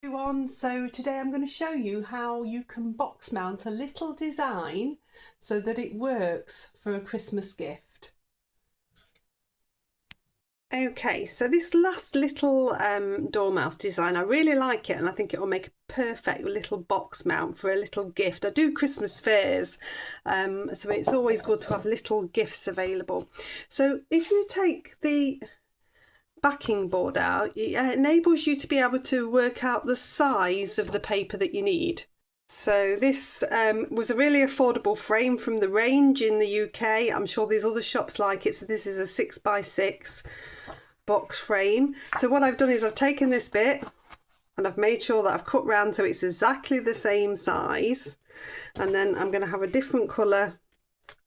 Everyone, so today I'm going to show you how you can box mount a little design so that it works for a Christmas gift. Okay, so this last little dormouse design, I really like it, and I think it will make a perfect little box mount for a little gift. I do Christmas fairs, so it's always good to have little gifts available. So if you take the backing board out, it enables you to be able to work out the size of the paper that you need. So this was a really affordable frame from the range in the UK. I'm sure there's other shops like it. So this is a 6x6 box frame. So what I've done is I've taken this bit and I've made sure that I've cut round so it's exactly the same size, and then I'm going to have a different colour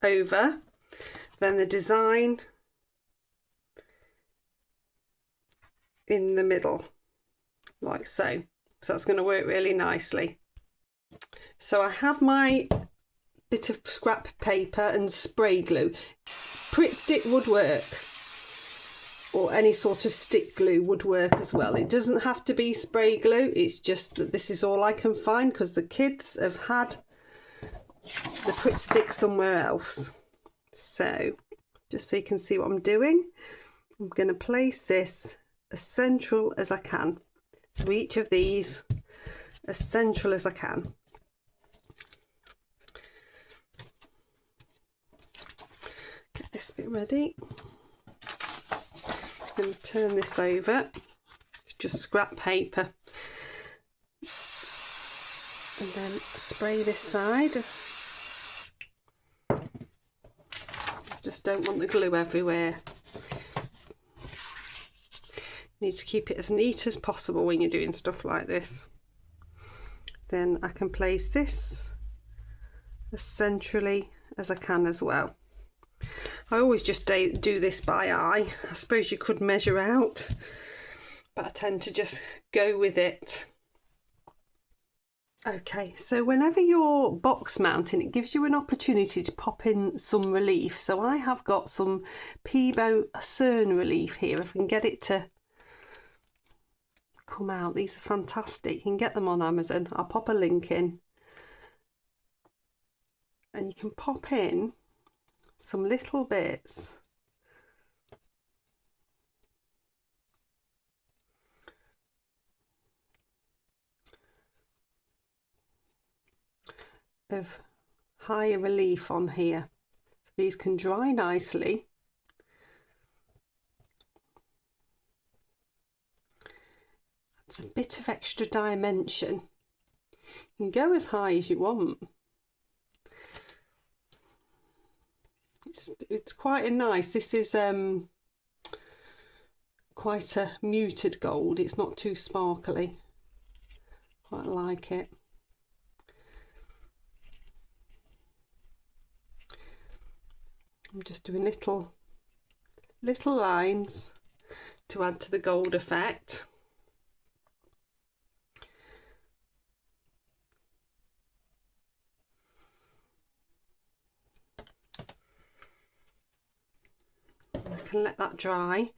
over, then the design in the middle, like so. So that's going to work really nicely. So I have my bit of scrap paper and spray glue. Pritt stick would work, or any sort of stick glue would work as well. It doesn't have to be spray glue, it's just that this is all I can find because the kids have had the Pritt stick somewhere else. So just so you can see what I'm doing, I'm going to place this as central as I can. So each of these as central as I can. Get this bit ready. I'm going to turn this over. It's just scrap paper. And then spray this side. I just don't want the glue everywhere. Need to keep it as neat as possible when you're doing stuff like this. Then I can place this as centrally as I can as well. I always just do this by eye. I suppose you could measure out, but I tend to just go with it. Okay, so whenever you're box mounting, it gives you an opportunity to pop in some relief. So I have got some pebeo cern relief here. If I can get it to come out, these are fantastic. You can get them on Amazon. I'll pop a link in, and you can pop in some little bits of higher relief on here. These can dry nicely. It's a bit of extra dimension. You can go as high as you want. It's quite a nice, this is quite a muted gold. It's not too sparkly. Quite like it. I'm just doing little lines to add to the gold effect. I can let that dry.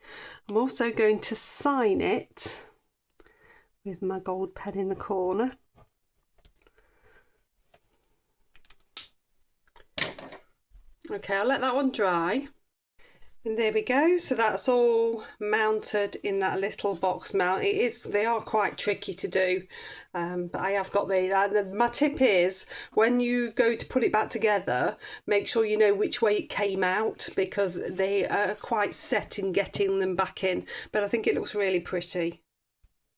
I'm also going to sign it with my gold pen in the corner. Okay, I'll let that one dry. And there we go. So that's all mounted in that little box mount. They are quite tricky to do, but I have got my tip is when you go to put it back together, make sure you know which way it came out, because they are quite set in getting them back in. But I think it looks really pretty.